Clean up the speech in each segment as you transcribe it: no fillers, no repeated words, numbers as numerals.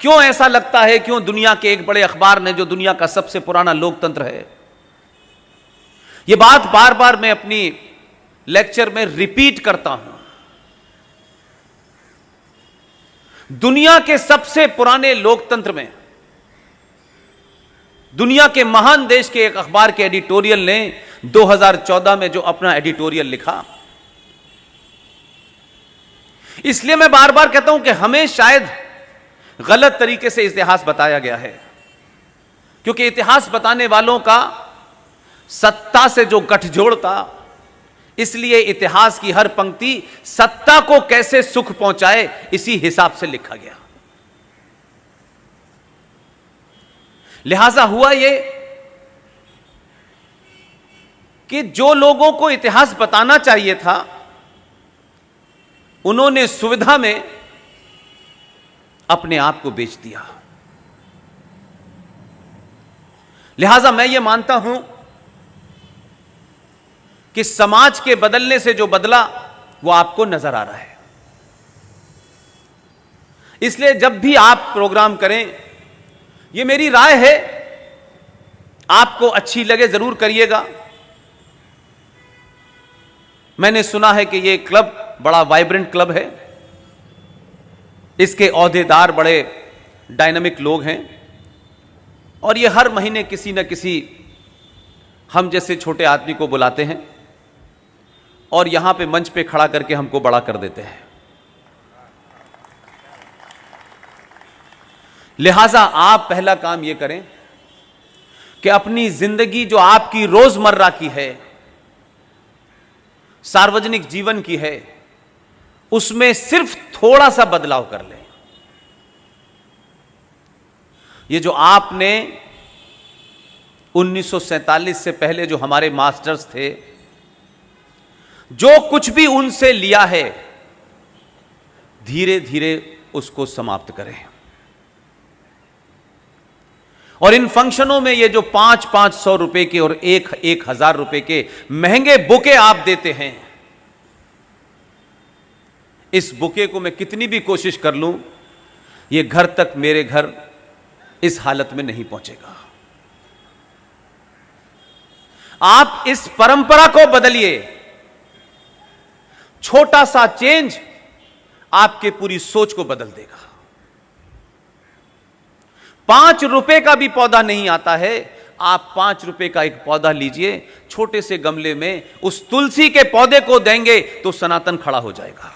क्यों ऐसा लगता है, क्यों दुनिया के एक बड़े अखबार ने, जो दुनिया का सबसे पुराना लोकतंत्र है, यह बात बार बार मैं अपनी लेक्चर में रिपीट करता हूं, दुनिया के सबसे पुराने लोकतंत्र में, दुनिया के महान देश के एक अखबार के एडिटोरियल ने 2014 में जो अपना एडिटोरियल लिखा, इसलिए मैं बार बार कहता हूं कि हमें शायद गलत तरीके से इतिहास बताया गया है, क्योंकि इतिहास बताने वालों का सत्ता से जो गठजोड़ था, इसलिए इतिहास की हर पंक्ति सत्ता को कैसे सुख पहुंचाए इसी हिसाब से लिखा गया। लिहाजा हुआ यह कि जो लोगों को इतिहास बताना चाहिए था, उन्होंने सुविधा में अपने आप को बेच दिया। लिहाजा मैं यह मानता हूं कि समाज के बदलने से जो बदला वो आपको नजर आ रहा है। इसलिए जब भी आप प्रोग्राम करें, यह मेरी राय है, आपको अच्छी लगे जरूर करिएगा। मैंने सुना है कि यह क्लब बड़ा वाइब्रेंट क्लब है, इसके ओहदेदार बड़े डायनामिक लोग हैं, और ये हर महीने किसी न किसी हम जैसे छोटे आदमी को बुलाते हैं और यहां पे मंच पे खड़ा करके हमको बड़ा कर देते हैं। लिहाजा आप पहला काम यह करें कि अपनी जिंदगी जो आपकी रोजमर्रा की है, सार्वजनिक जीवन की है, उसमें सिर्फ थोड़ा सा बदलाव कर लें। ये जो आपने 1947 से पहले जो हमारे मास्टर्स थे, जो कुछ भी उनसे लिया है, धीरे धीरे उसको समाप्त करें। और इन फंक्शनों में ये जो 500 रुपए के और 1000 रुपए के महंगे बुके आप देते हैं, इस बुके को मैं कितनी भी कोशिश कर लूं, ये घर तक, मेरे घर इस हालत में नहीं पहुंचेगा। आप इस परंपरा को बदलिए। छोटा सा चेंज आपके पूरी सोच को बदल देगा। 5 रुपए का भी पौधा नहीं आता है, आप 5 रुपए का एक पौधा लीजिए, छोटे से गमले में उस तुलसी के पौधे को देंगे तो सनातन खड़ा हो जाएगा।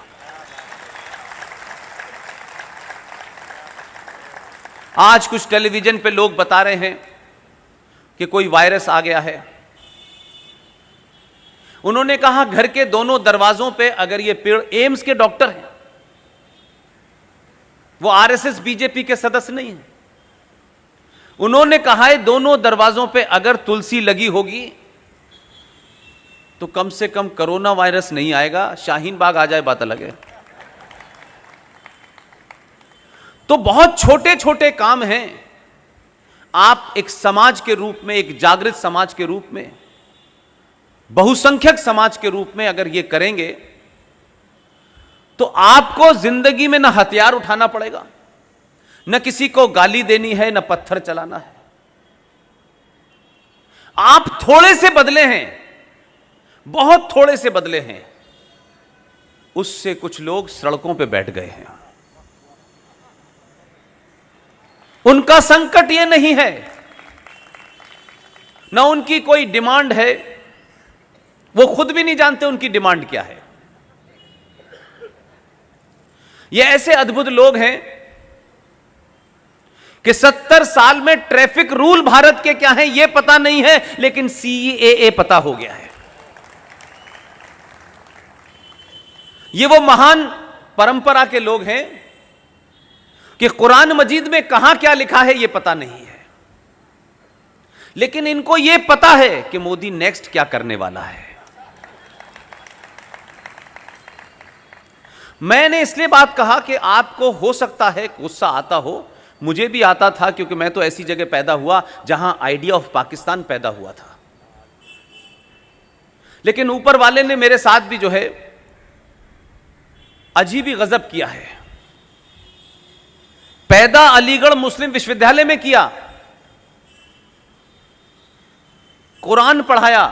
आज कुछ टेलीविजन पे लोग बता रहे हैं कि कोई वायरस आ गया है। उन्होंने कहा घर के दोनों दरवाजों पे, अगर ये पेड़, एम्स के डॉक्टर हैं, वो आरएसएस बीजेपी के सदस्य नहीं है, उन्होंने कहा है दोनों दरवाजों पे अगर तुलसी लगी होगी तो कम से कम कोरोना वायरस नहीं आएगा, शाहीन बाग आ जाए बात अलग है। तो बहुत छोटे छोटे काम हैं। आप एक समाज के रूप में, एक जागृत समाज के रूप में, बहुसंख्यक समाज के रूप में अगर ये करेंगे तो आपको जिंदगी में ना हथियार उठाना पड़ेगा, न किसी को गाली देनी है, न पत्थर चलाना है। आप थोड़े से बदले हैं, बहुत थोड़े से बदले हैं, उससे कुछ लोग सड़कों पे बैठ गए हैं। उनका संकट यह नहीं है, ना उनकी कोई डिमांड है, वो खुद भी नहीं जानते उनकी डिमांड क्या है। ये ऐसे अद्भुत लोग हैं कि 70 साल में ट्रैफिक रूल भारत के क्या हैं ये पता नहीं है, लेकिन CAA पता हो गया है। ये वो महान परंपरा के लोग हैं कि कुरान मजीद में कहां क्या लिखा है ये पता नहीं है, लेकिन इनको यह पता है कि मोदी नेक्स्ट क्या करने वाला है। मैंने इसलिए बात कहा कि आपको हो सकता है गुस्सा आता हो, मुझे भी आता था, क्योंकि मैं तो ऐसी जगह पैदा हुआ जहां आइडिया ऑफ पाकिस्तान पैदा हुआ था। लेकिन ऊपर वाले ने मेरे साथ भी जो है अजीब ही गजब किया है। पैदा अलीगढ़ मुस्लिम विश्वविद्यालय में किया, कुरान पढ़ाया,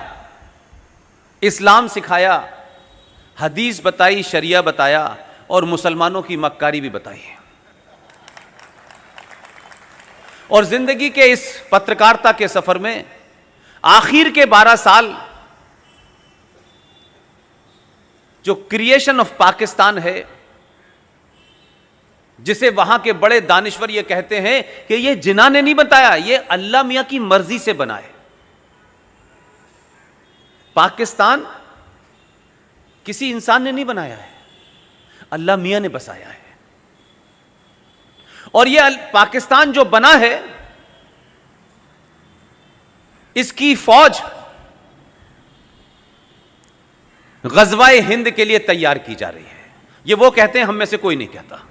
इस्लाम सिखाया, हदीस बताई, शरिया बताया और मुसलमानों की मक्कारी भी बताई। और जिंदगी के इस पत्रकारिता के सफर में आखिर के 12 साल जो क्रिएशन ऑफ पाकिस्तान है, जिसे वहां के बड़े दानिश्वर ये कहते हैं कि ये जिन्ना ने नहीं बताया, ये अल्लाह मियां की मर्जी से बना है। पाकिस्तान किसी इंसान ने नहीं बनाया है, अल्लाह मियां ने बसाया है। और ये पाकिस्तान जो बना है, इसकी फौज गजवाए हिंद के लिए तैयार की जा रही है। ये वो कहते हैं, हम में से कोई नहीं कहता।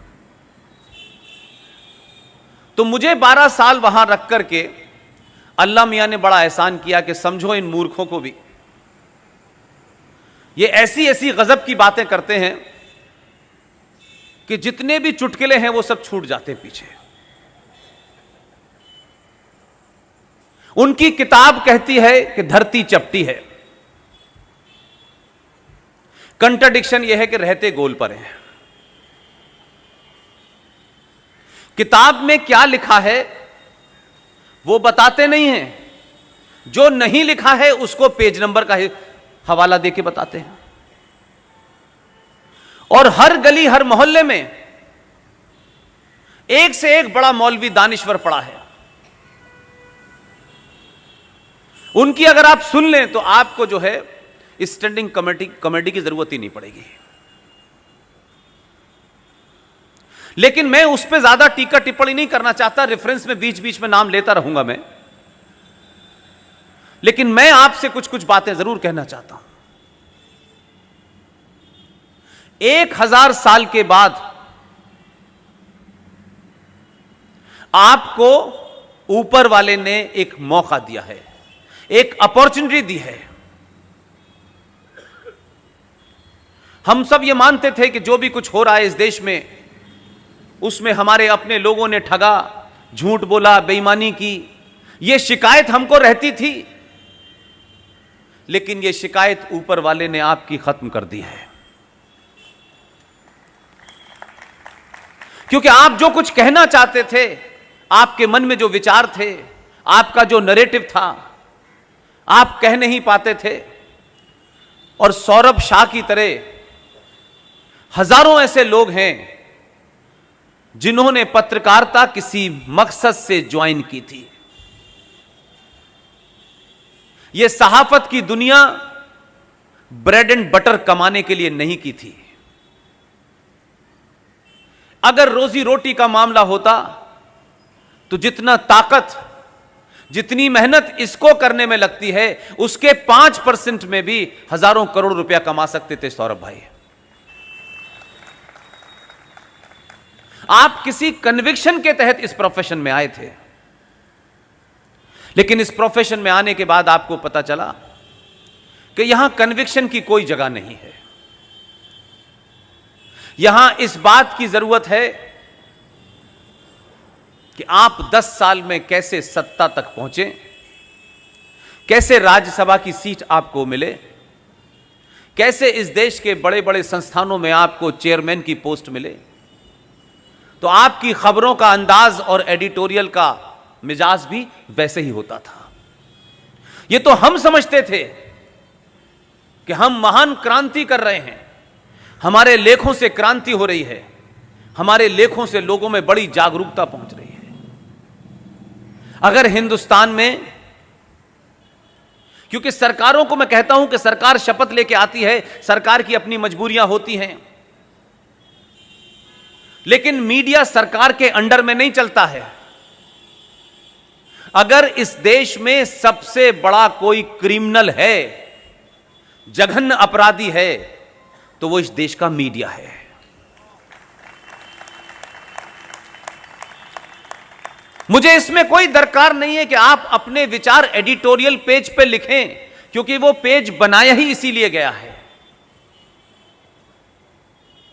तो मुझे 12 साल वहां रख करके अल्लाह मियां ने बड़ा एहसान किया कि समझो इन मूर्खों को भी, ये ऐसी ऐसी गजब की बातें करते हैं कि जितने भी चुटकुले हैं वो सब छूट जाते हैं पीछे। उनकी किताब कहती है कि धरती चपटी है, कंट्राडिक्शन यह है कि रहते गोल पर हैं। किताब में क्या लिखा है वो बताते नहीं हैं, जो नहीं लिखा है उसको पेज नंबर का हवाला देके बताते हैं। और हर गली हर मोहल्ले में एक से एक बड़ा मौलवी दानिश्वर पड़ा है। उनकी अगर आप सुन लें तो आपको जो है स्टैंडिंग कमेटी की जरूरत ही नहीं पड़ेगी। लेकिन मैं उस पर ज्यादा टीका टिप्पणी नहीं करना चाहता, रेफरेंस में बीच बीच में नाम लेता रहूंगा मैं, लेकिन मैं आपसे कुछ कुछ बातें जरूर कहना चाहता हूं। 1000 साल के बाद आपको ऊपर वाले ने एक मौका दिया है, एक अपॉर्चुनिटी दी है। हम सब ये मानते थे कि जो भी कुछ हो रहा है इस देश में, उसमें हमारे अपने लोगों ने ठगा, झूठ बोला, बेईमानी की, यह शिकायत हमको रहती थी। लेकिन यह शिकायत ऊपर वाले ने आपकी खत्म कर दी है, क्योंकि आप जो कुछ कहना चाहते थे, आपके मन में जो विचार थे, आपका जो नैरेटिव था, आप कह नहीं पाते थे। और सौरभ शाह की तरह हजारों ऐसे लोग हैं जिन्होंने पत्रकारिता किसी मकसद से ज्वाइन की थी। यह सहाफत की दुनिया ब्रेड एंड बटर कमाने के लिए नहीं की थी। अगर रोजी रोटी का मामला होता तो जितना ताकत, जितनी मेहनत इसको करने में लगती है, उसके 5% में भी हजारों करोड़ रुपया कमा सकते थे सौरभ भाई। आप किसी कन्विक्शन के तहत इस प्रोफेशन में आए थे, लेकिन इस प्रोफेशन में आने के बाद आपको पता चला कि यहां कन्विक्शन की कोई जगह नहीं है। यहां इस बात की जरूरत है कि आप 10 साल में कैसे सत्ता तक पहुंचे, कैसे राज्यसभा की सीट आपको मिले, कैसे इस देश के बड़े बड़े संस्थानों में आपको चेयरमैन की पोस्ट मिले। तो आपकी खबरों का अंदाज और एडिटोरियल का मिजाज भी वैसे ही होता था। ये तो हम समझते थे कि हम महान क्रांति कर रहे हैं, हमारे लेखों से क्रांति हो रही है, हमारे लेखों से लोगों में बड़ी जागरूकता पहुंच रही है। अगर हिंदुस्तान में, क्योंकि सरकारों को मैं कहता हूं कि सरकार शपथ लेके आती है, सरकार की अपनी मजबूरियां होती हैं, लेकिन मीडिया सरकार के अंडर में नहीं चलता है। अगर इस देश में सबसे बड़ा कोई क्रिमिनल है, जघन्य अपराधी है, तो वो इस देश का मीडिया है। मुझे इसमें कोई दरकार नहीं है कि आप अपने विचार एडिटोरियल पेज पे लिखें, क्योंकि वो पेज बनाया ही इसीलिए गया है